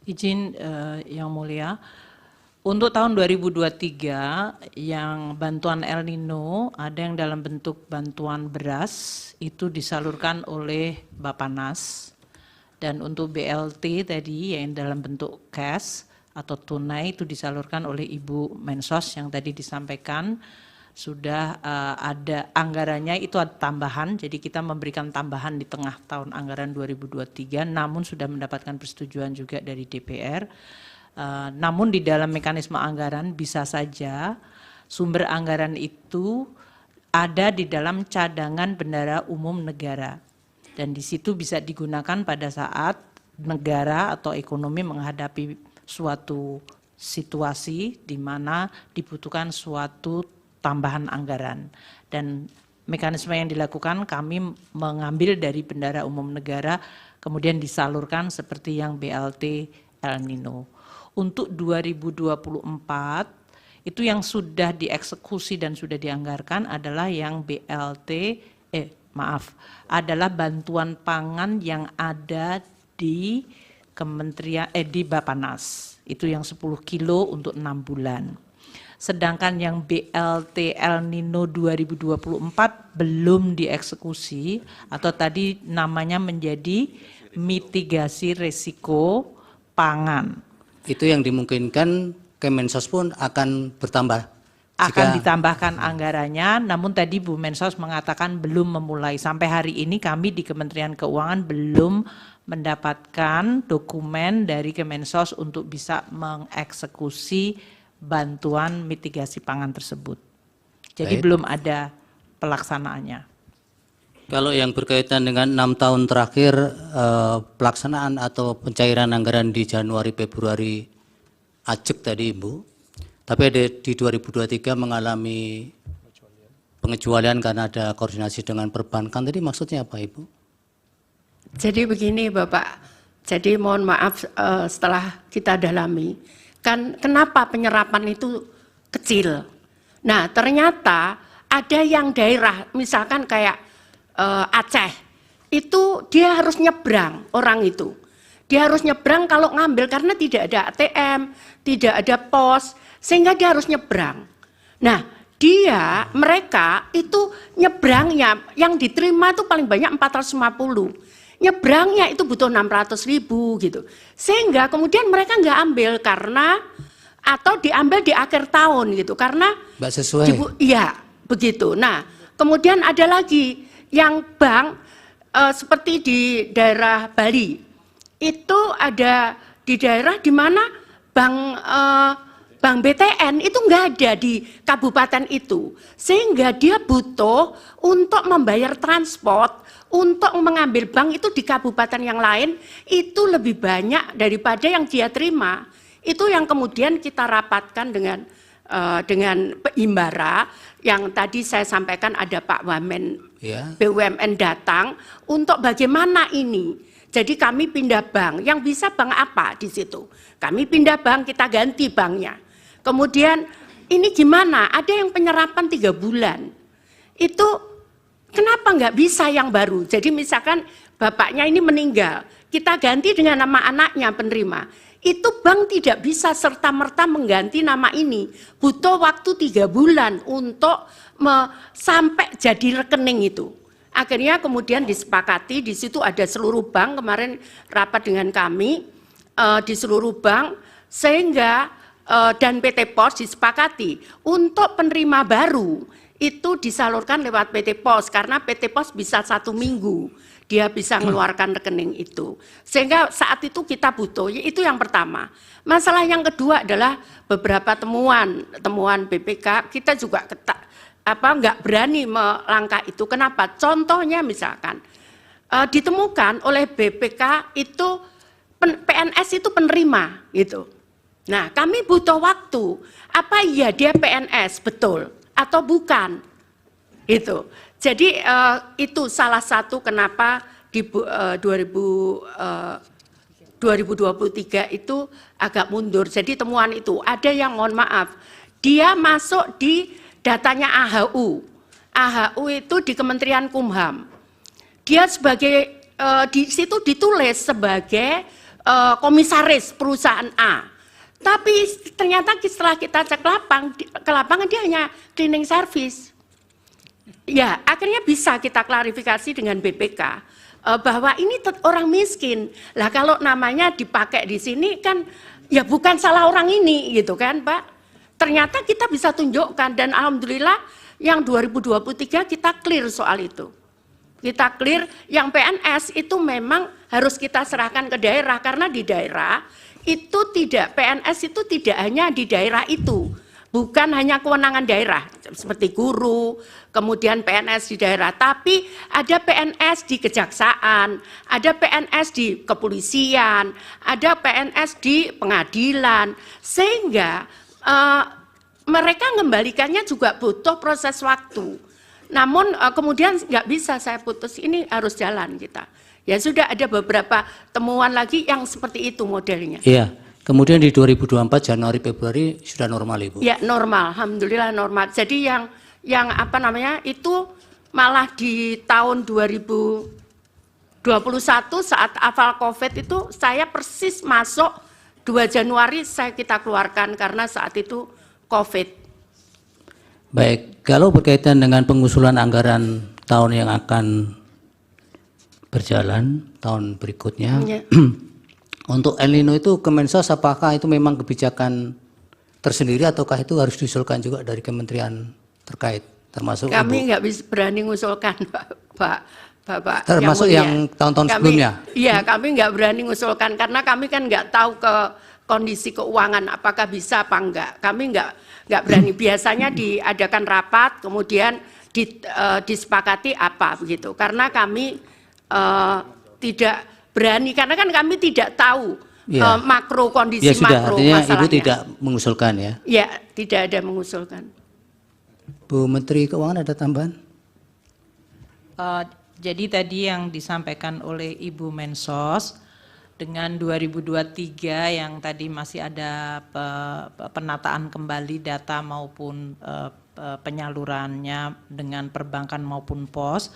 Izin Yang Mulia, untuk tahun 2023 yang bantuan El Nino ada yang dalam bentuk bantuan beras itu disalurkan oleh Bappenas, dan untuk BLT tadi yang dalam bentuk cash atau tunai itu disalurkan oleh Ibu Mensos yang tadi disampaikan. Sudah ada anggarannya, itu ada tambahan, jadi kita memberikan tambahan di tengah tahun anggaran 2023, namun sudah mendapatkan persetujuan juga dari DPR. Namun di dalam mekanisme anggaran bisa saja sumber anggaran itu ada di dalam cadangan bendahara umum negara, dan di situ bisa digunakan pada saat negara atau ekonomi menghadapi suatu situasi di mana dibutuhkan suatu tambahan anggaran. Dan mekanisme yang dilakukan kami mengambil dari bendahara umum negara kemudian disalurkan seperti yang BLT El Nino. Untuk 2024 itu yang sudah dieksekusi dan sudah dianggarkan adalah yang adalah bantuan pangan yang ada di Kementerian di Bappenas. Itu yang 10 kilo untuk 6 bulan. Sedangkan yang BLT El Nino 2024 belum dieksekusi atau tadi namanya menjadi mitigasi risiko pangan. Itu yang dimungkinkan Kemensos pun akan bertambah. Akan ditambahkan anggarannya, namun tadi Bu Mensos mengatakan belum memulai. Sampai hari ini kami di Kementerian Keuangan belum mendapatkan dokumen dari Kemensos untuk bisa mengeksekusi bantuan mitigasi pangan tersebut. Jadi belum ada pelaksanaannya. Kalau yang berkaitan dengan 6 tahun terakhir pelaksanaan atau pencairan anggaran di Januari Februari ajek tadi Ibu, tapi ada di 2023 mengalami pengecualian karena ada koordinasi dengan perbankan, tadi maksudnya apa Ibu? Jadi begini Bapak, jadi mohon maaf setelah kita dalami, kan kenapa penyerapan itu kecil. Nah ternyata ada yang daerah misalkan kayak Aceh, itu dia harus nyebrang orang itu. Dia harus nyebrang kalau ngambil karena tidak ada ATM, tidak ada pos, sehingga dia harus nyebrang. Nah mereka itu nyebrangnya yang diterima itu paling banyak 450. Nyebrangnya itu butuh 600.000 gitu. Sehingga kemudian mereka nggak ambil karena atau diambil di akhir tahun gitu karena Mbak sesuai. Iya, begitu. Nah, kemudian ada lagi yang bank seperti di daerah Bali. Itu ada di daerah di mana bank BTN itu nggak ada di kabupaten itu. Sehingga dia butuh untuk membayar transport, untuk mengambil bank itu di kabupaten yang lain itu lebih banyak daripada yang dia terima. Itu yang kemudian kita rapatkan dengan Himbara yang tadi saya sampaikan ada Pak Wamen BUMN datang untuk bagaimana ini. Jadi kami pindah bank, yang bisa bank apa di situ? Kami pindah bank, kita ganti banknya. Kemudian ini gimana? Ada yang penyerapan 3 bulan. Itu kenapa nggak bisa yang baru? Jadi misalkan bapaknya ini meninggal, kita ganti dengan nama anaknya penerima. Itu bank tidak bisa serta-merta mengganti nama ini. Butuh waktu 3 bulan untuk sampai jadi rekening itu. Akhirnya kemudian disepakati, di situ ada seluruh bank, kemarin rapat dengan kami, di seluruh bank, sehingga dan PT Pos disepakati untuk penerima baru, itu disalurkan lewat PT Pos, karena PT Pos bisa 1 minggu. Dia bisa mengeluarkan rekening itu. Sehingga saat itu kita butuh, itu yang pertama. Masalah yang kedua adalah beberapa temuan BPK, kita juga nggak berani melangkah itu. Kenapa? Contohnya misalkan, ditemukan oleh BPK itu, PNS itu penerima, gitu. Nah kami butuh waktu, apa iya dia PNS, betul, atau bukan, gitu. Jadi itu salah satu kenapa di 2023 itu agak mundur. Jadi temuan itu ada yang mohon maaf, dia masuk di datanya AHU. AHU itu di Kementerian Kumham. Dia sebagai di situ ditulis sebagai komisaris perusahaan A. Tapi ternyata setelah kita cek ke lapangan dia hanya cleaning service. Ya, akhirnya bisa kita klarifikasi dengan BPK bahwa ini orang miskin. Lah kalau namanya dipakai di sini kan ya bukan salah orang ini gitu kan, Pak. Ternyata kita bisa tunjukkan dan alhamdulillah yang 2023 kita clear soal itu. Kita clear yang PNS itu memang harus kita serahkan ke daerah karena di daerah itu tidak, PNS itu tidak hanya di daerah itu, bukan hanya kewenangan daerah seperti guru, kemudian PNS di daerah, tapi ada PNS di kejaksaan, ada PNS di kepolisian, ada PNS di pengadilan, sehingga mereka mengembalikannya juga butuh proses waktu. Namun kemudian nggak bisa saya putus, ini harus jalan kita. Ya sudah ada beberapa temuan lagi yang seperti itu modelnya. Iya, kemudian di 2024 Januari Februari sudah normal Ibu? Ya normal, alhamdulillah normal. Jadi yang apa namanya itu malah di tahun 2021 saat awal COVID itu saya persis masuk 2 Januari kita keluarkan karena saat itu COVID. Baik, kalau berkaitan dengan pengusulan anggaran tahun yang akan berjalan tahun berikutnya, ya. Untuk El Nino itu Kemensos apakah itu memang kebijakan tersendiri ataukah itu harus diusulkan juga dari kementerian terkait termasuk kami nggak bisa berani mengusulkan Bapak termasuk yang tahun-tahun sebelumnya? Iya, kami nggak berani mengusulkan karena kami kan nggak tahu ke kondisi keuangan apakah bisa apa enggak. Kami nggak berani. Biasanya diadakan rapat kemudian disepakati apa begitu. Karena kami tidak berani karena kan kami tidak tahu ya. Makro kondisi ya, sudah, makro artinya masalahnya. Ibu tidak mengusulkan ya? Ya, tidak ada mengusulkan. Bu Menteri Keuangan ada tambahan? Jadi tadi yang disampaikan oleh Ibu Mensos dengan 2023 yang tadi masih ada penataan kembali data maupun penyalurannya dengan perbankan maupun pos.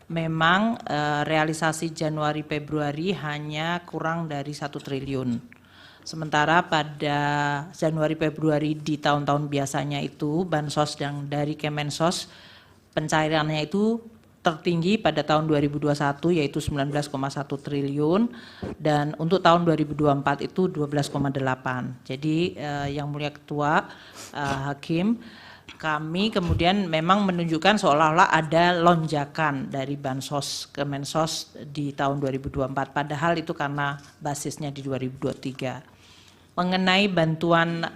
Memang realisasi Januari Februari hanya kurang dari 1 triliun. Sementara pada Januari Februari di tahun-tahun biasanya itu bansos yang dari Kemensos pencairannya itu tertinggi pada tahun 2021 yaitu 19,1 triliun dan untuk tahun 2024 itu 12,8. Jadi yang mulia Ketua Hakim, kami kemudian memang menunjukkan seolah-olah ada lonjakan dari bansos Kemensos di tahun 2024, padahal itu karena basisnya di 2023. Mengenai bantuan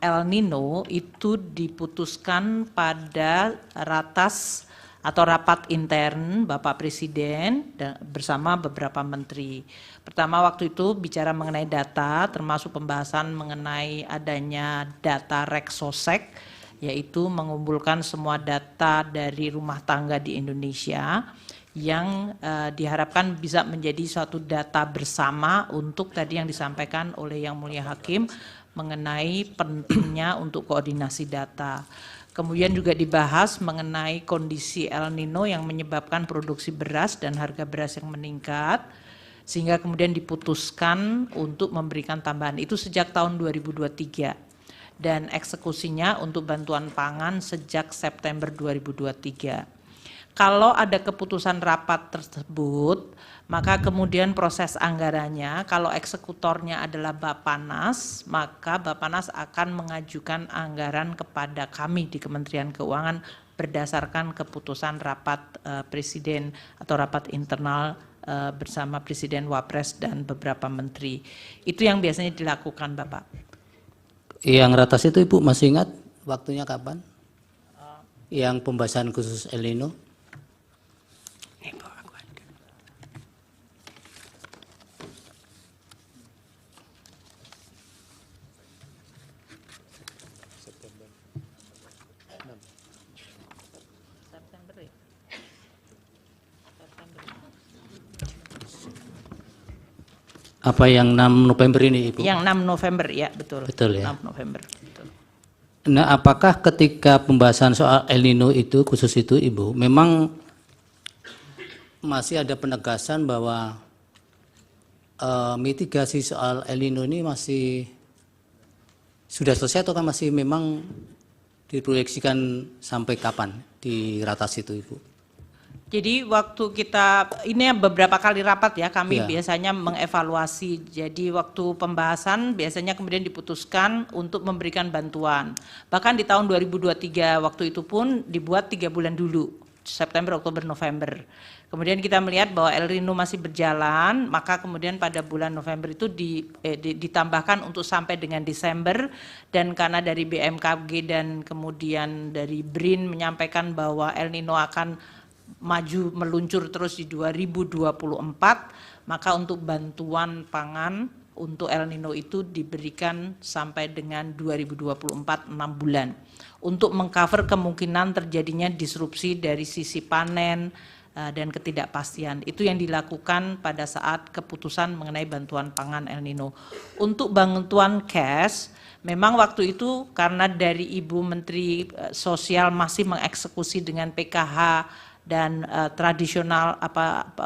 El Nino itu diputuskan pada ratas atau rapat intern Bapak Presiden bersama beberapa menteri. Pertama waktu itu bicara mengenai data, termasuk pembahasan mengenai adanya data Reksosek, yaitu mengumpulkan semua data dari rumah tangga di Indonesia yang diharapkan bisa menjadi suatu data bersama untuk tadi yang disampaikan oleh Yang Mulia Hakim mengenai pentingnya untuk koordinasi data. Kemudian juga dibahas mengenai kondisi El Nino yang menyebabkan produksi beras dan harga beras yang meningkat, sehingga kemudian diputuskan untuk memberikan tambahan itu sejak tahun 2023. Dan eksekusinya untuk bantuan pangan sejak September 2023. Kalau ada keputusan rapat tersebut, maka kemudian proses anggarannya, kalau eksekutornya adalah Bappenas, maka Bappenas akan mengajukan anggaran kepada kami di Kementerian Keuangan berdasarkan keputusan rapat Presiden atau rapat internal bersama Presiden, Wapres, dan beberapa menteri. Itu yang biasanya dilakukan, Bapak. Yang ratas itu Ibu masih ingat waktunya kapan? Yang pembahasan khusus El Nino? Apa yang 6 November ini Ibu? Yang 6 November ya, betul. Betul ya. 6 November. Betul. Nah, apakah ketika pembahasan soal El Nino itu khusus itu Ibu, memang masih ada penegasan bahwa mitigasi soal El Nino ini masih sudah selesai atau kan masih memang diproyeksikan sampai kapan diratasi itu, Ibu? Jadi waktu kita, ini beberapa kali rapat ya, kami Ya. biasanya mengevaluasi. Jadi waktu pembahasan biasanya kemudian diputuskan untuk memberikan bantuan. Bahkan di tahun 2023 waktu itu pun dibuat 3 bulan dulu, September, Oktober, November. Kemudian kita melihat bahwa El Nino masih berjalan, maka kemudian pada bulan November itu ditambahkan untuk sampai dengan Desember, dan karena dari BMKG dan kemudian dari BRIN menyampaikan bahwa El Nino akan maju meluncur terus di 2024, maka untuk bantuan pangan untuk El Nino itu diberikan sampai dengan 2024, 6 bulan. Untuk mengcover kemungkinan terjadinya disrupsi dari sisi panen dan ketidakpastian. Itu yang dilakukan pada saat keputusan mengenai bantuan pangan El Nino. Untuk bantuan cash, memang waktu itu karena dari Ibu Menteri Sosial masih mengeksekusi dengan PKH dan tradisional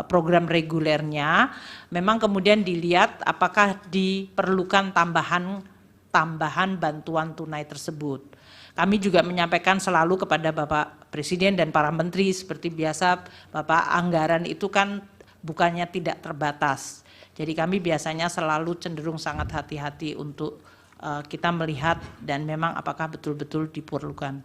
program regulernya, memang kemudian dilihat apakah diperlukan tambahan bantuan tunai tersebut. Kami juga menyampaikan selalu kepada Bapak Presiden dan para menteri seperti biasa, Bapak, anggaran itu kan bukannya tidak terbatas. Jadi kami biasanya selalu cenderung sangat hati-hati untuk kita melihat dan memang apakah betul-betul diperlukan.